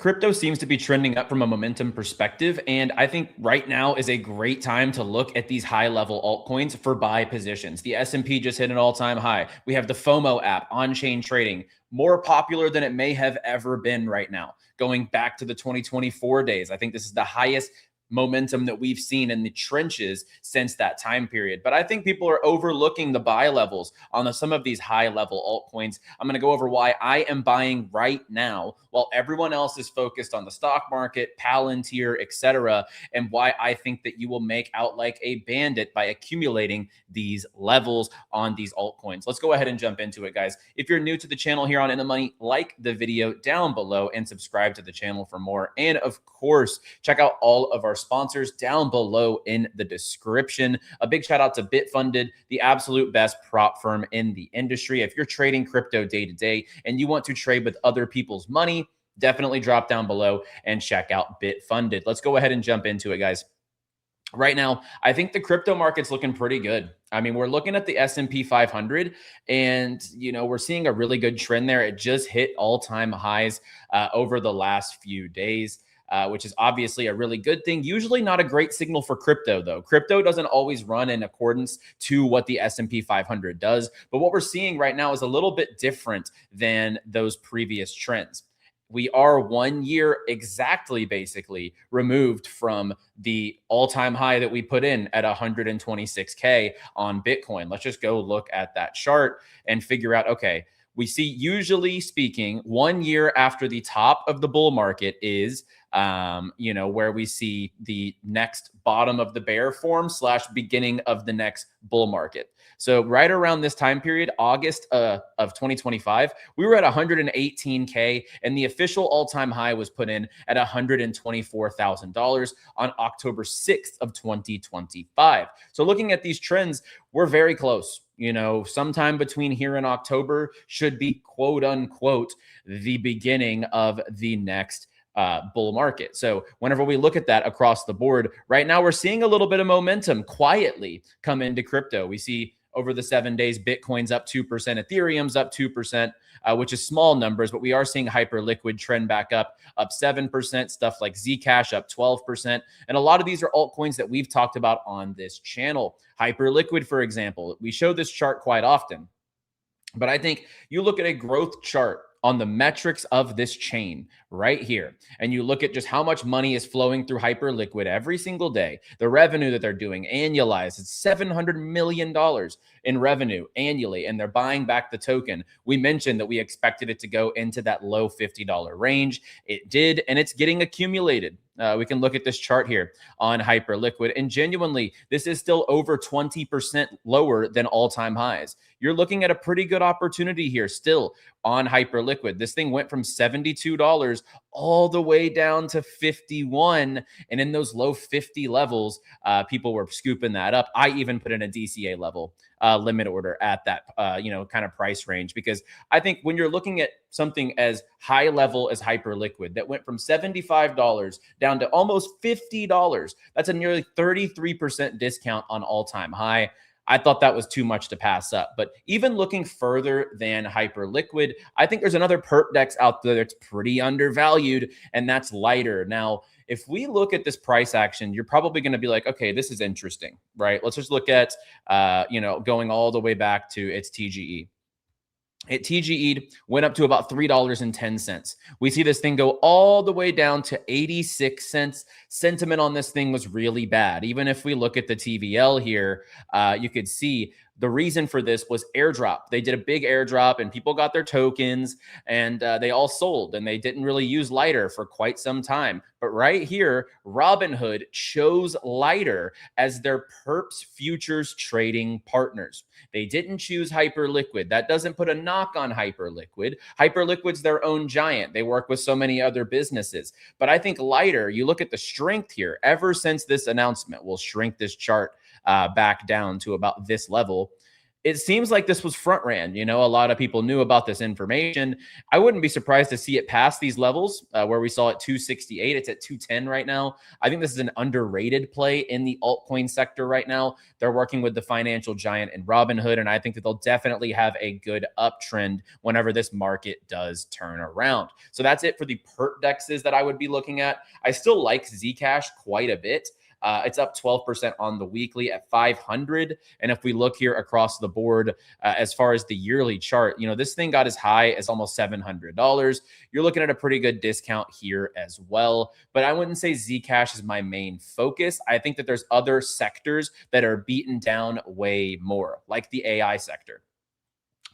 Crypto seems to be trending up from a momentum perspective. And I think right now is a great time to look at these high level altcoins for buy positions. The S&P just hit an all-time high. We have the FOMO app, on-chain trading, more popular than it may have ever been right now. Going back to the 2024 days, I think this is the highest momentum that we've seen in the trenches since that time period. But I think people are overlooking the buy levels on some of these high level altcoins. I'm going to go over why I am buying right now while everyone else is focused on the stock market, Palantir, etc., and why I think that you will make out like a bandit by accumulating these levels on these altcoins. Let's go ahead and jump into it, guys. If you're new to the channel here on In the Money, like the video down below and subscribe to the channel for more. And of course, check out all of our sponsors down below in the description. A big shout out to Bitfunded, the absolute best prop firm in the industry. If you're trading crypto day to day and you want to trade with other people's money, definitely drop down below and check out Bitfunded. Let's go ahead and jump into it, guys. Right now, I think the crypto market's looking pretty good. I mean, we're looking at the S&P 500 and, we're seeing a really good trend there. It just hit all-time highs over the last few days. Which is obviously a really good thing. Usually not a great signal for crypto, though. Crypto doesn't always run in accordance to what the S&P 500 does. But what we're seeing right now is a little bit different than those previous trends. We are 1 year exactly, basically, removed from the all-time high that we put in at 126K on Bitcoin. Let's just go look at that chart and figure out, okay, we see, usually speaking, 1 year after the top of the bull market is where we see the next bottom of the bear form / beginning of the next bull market. So right around this time period, August of 2025, we were at 118K and the official all-time high was put in at $124,000 on October 6th of 2025. So looking at these trends, we're very close. Sometime between here and October should be quote unquote the beginning of the next bull market. So whenever we look at that across the board, right now we're seeing a little bit of momentum quietly come into crypto. We see over the 7 days, Bitcoin's up 2%, Ethereum's up 2%, which is small numbers, but we are seeing Hyperliquid trend back up 7%, stuff like Zcash up 12%. And a lot of these are altcoins that we've talked about on this channel. Hyperliquid, for example, we show this chart quite often, but I think you look at a growth chart on the metrics of this chain right here, and you look at just how much money is flowing through Hyperliquid every single day, the revenue that they're doing annualized, it's $700 million in revenue annually, and they're buying back the token. We mentioned that we expected it to go into that low $50 range. It did, and it's getting accumulated. We can look at this chart here on Hyperliquid, and genuinely, this is still over 20% lower than all-time highs. You're looking at a pretty good opportunity here still on Hyperliquid. This thing went from $72 all the way down to $51, and in those low 50 levels, people were scooping that up. I even put in a DCA level limit order at that kind of price range, because I think when you're looking at something as high level as Hyperliquid that went from $75 down to almost $50, that's a nearly 33% discount on all-time high. I thought that was too much to pass up. But even looking further than Hyperliquid, I think there's another perp dex out there that's pretty undervalued, and that's Lighter. Now, if we look at this price action, you're probably going to be like, okay, this is interesting, right? Let's just look at, going all the way back to its TGE. It TGE'd, went up to about $3.10. We see this thing go all the way down to 86 cents. Sentiment on this thing was really bad. Even if we look at the TVL here, you could see the reason for this was airdrop. They did a big airdrop and people got their tokens and they all sold, and they didn't really use Lighter for quite some time. But right here, Robinhood chose Lighter as their perps futures trading partners. They didn't choose Hyperliquid. That doesn't put a knock on Hyperliquid. Hyperliquid's their own giant. They work with so many other businesses. But I think Lighter, you look at the strength here, ever since this announcement, we'll shrink this chart back down to about this level. it seems like this was front ran. A lot of people knew about this information. I wouldn't be surprised to see it pass these levels where we saw it 268. It's at 210 right now. I think this is an underrated play in the altcoin sector right now. They're working with the financial giant in Robinhood, and I think that they'll definitely have a good uptrend whenever this market does turn around. So that's it for the perp dexes that I would be looking at. I still like Zcash quite a bit. It's up 12% on the weekly at 500. And if we look here across the board, as far as the yearly chart, this thing got as high as almost $700. You're looking at a pretty good discount here as well. But I wouldn't say Zcash is my main focus. I think that there's other sectors that are beaten down way more, like the AI sector.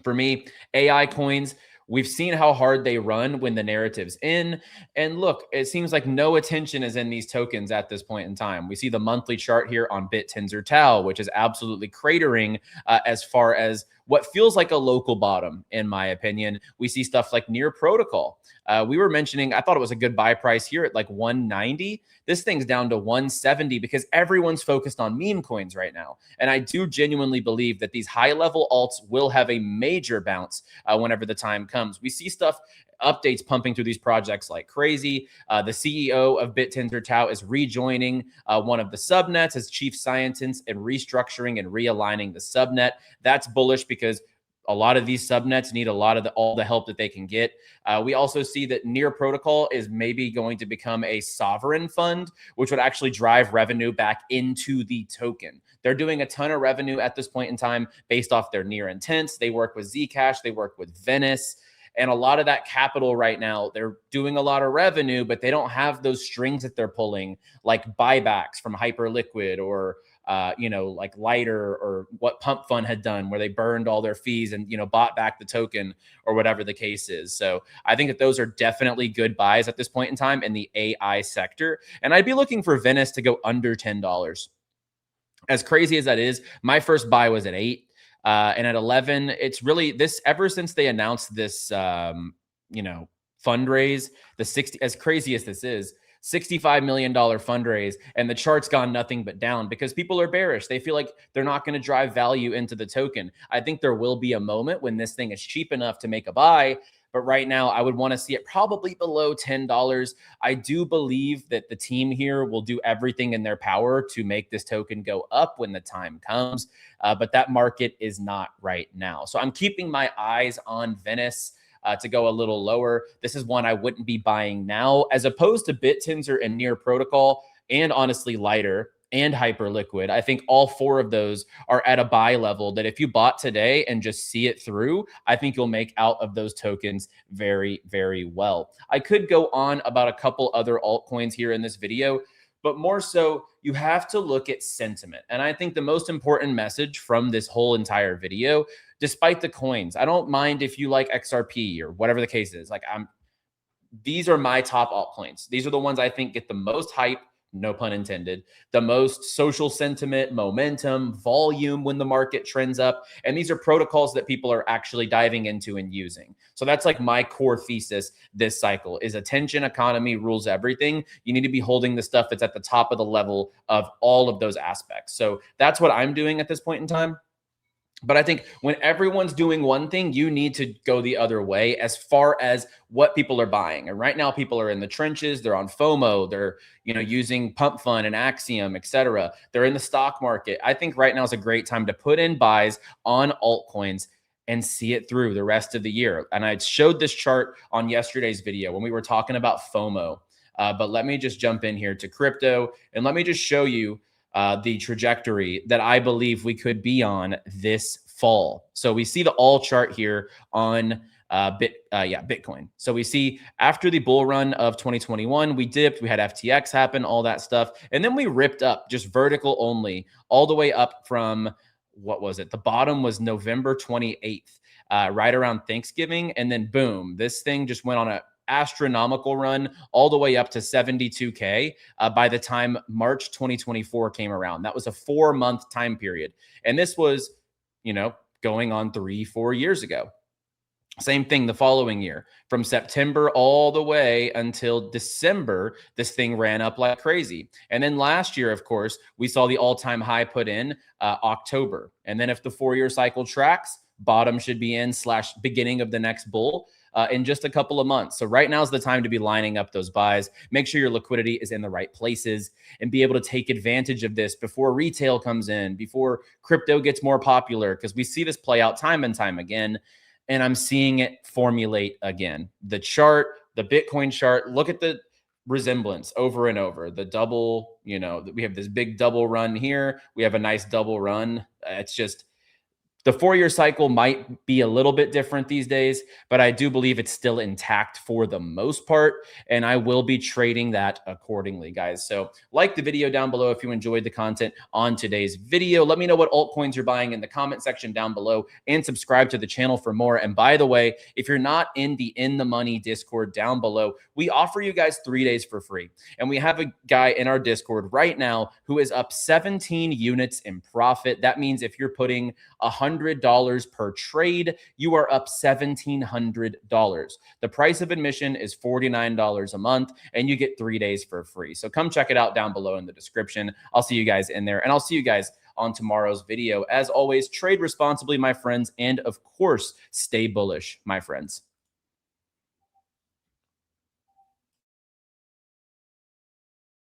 For me, AI coins, we've seen how hard they run when the narrative's in. And look, it seems like no attention is in these tokens at this point in time. We see the monthly chart here on 𝗏𝗔𝗏𝗏, which is absolutely cratering as far as what feels like a local bottom, in my opinion. We see stuff like Near Protocol. We were mentioning, I thought it was a good buy price here at like 190. This thing's down to 170 because everyone's focused on meme coins right now. And I do genuinely believe that these high-level alts will have a major bounce whenever the time comes. We see stuff, updates pumping through these projects like crazy. The CEO of 𝗏𝗔𝗏𝗏 is rejoining one of the subnets as chief scientist and restructuring and realigning the subnet. That's bullish because a lot of these subnets need all the help that they can get. We also see that Near Protocol is maybe going to become a sovereign fund, which would actually drive revenue back into the token. They're doing a ton of revenue at this point in time based off their Near intents. They work with Zcash, they work with Venice. And a lot of that capital right now, they're doing a lot of revenue, but they don't have those strings that they're pulling, like buybacks from Hyperliquid or like Lighter, or what Pump Fund had done where they burned all their fees and, bought back the token or whatever the case is. So I think that those are definitely good buys at this point in time in the AI sector. And I'd be looking for Venice to go under $10. As crazy as that is, my first buy was at 8. And at 11, it's really this ever since they announced this, fundraise, the 60, as crazy as this is, $65 million fundraise, and the chart's gone nothing but down because people are bearish. They feel like they're not going to drive value into the token. I think there will be a moment when this thing is cheap enough to make a buy. But right now, I would want to see it probably below $10. I do believe that the team here will do everything in their power to make this token go up when the time comes. But that market is not right now. So I'm keeping my eyes on Venice to go a little lower. This is one I wouldn't be buying now, as opposed to 𝗏𝗔𝗏𝗏 and Near Protocol, and honestly Lighter and Hyperliquid. I think all four of those are at a buy level that if you bought today and just see it through, I think you'll make out of those tokens very, very well. I could go on about a couple other altcoins here in this video, but more so, you have to look at sentiment. And I think the most important message from this whole entire video, despite the coins, I don't mind if you like XRP or whatever the case is. These are my top altcoins. These are the ones I think get the most hype, no pun intended, the most social sentiment, momentum, volume when the market trends up. And these are protocols that people are actually diving into and using. So that's like my core thesis this cycle is attention economy rules everything. You need to be holding the stuff that's at the top of the level of all of those aspects. So that's what I'm doing at this point in time. But I think when everyone's doing one thing, you need to go the other way as far as what people are buying. And right now, people are in the trenches. They're on FOMO. They're, using Pump Fund and Axiom, etc. They're in the stock market. I think right now is a great time to put in buys on altcoins and see it through the rest of the year. And I showed this chart on yesterday's video when we were talking about FOMO. But let me just jump in here to crypto and let me just show you the trajectory that I believe we could be on this fall. So we see the all chart here on Bitcoin. So we see after the bull run of 2021, we dipped, we had FTX happen, all that stuff. And then we ripped up just vertical only all the way up from, what was it? The bottom was November 28th, right around Thanksgiving. And then boom, this thing just went on a astronomical run all the way up to 72K by the time March 2024 came around. That was a 4-month time period. And this was, going on 3-4 years ago. Same thing the following year. From September all the way until December, this thing ran up like crazy. And then last year, of course, we saw the all-time high put in October. And then if the 4-year cycle tracks, bottom should be in / beginning of the next bull in just a couple of months. So right now is the time to be lining up those buys. Make sure your liquidity is in the right places and be able to take advantage of this before retail comes in, before crypto gets more popular, because we see this play out time and time again. And I'm seeing it formulate again. The chart, the Bitcoin chart, look at the resemblance over and over. The double, we have this big double run here. We have a nice double run. It's just, the 4-year cycle might be a little bit different these days, but I do believe it's still intact for the most part, and I will be trading that accordingly, guys. So like the video down below if you enjoyed the content on today's video. Let me know what altcoins you're buying in the comment section down below, and subscribe to the channel for more. And by the way, if you're not in the Money Discord down below, we offer you guys 3 days for free. And we have a guy in our Discord right now who is up 17 units in profit. That means if you're putting $100 per trade, you are up $1,700. The price of admission is $49 a month, and you get 3 days for free. So come check it out down below in the description. I'll see you guys in there, and I'll see you guys on tomorrow's video. As always, trade responsibly, my friends, and of course, stay bullish, my friends.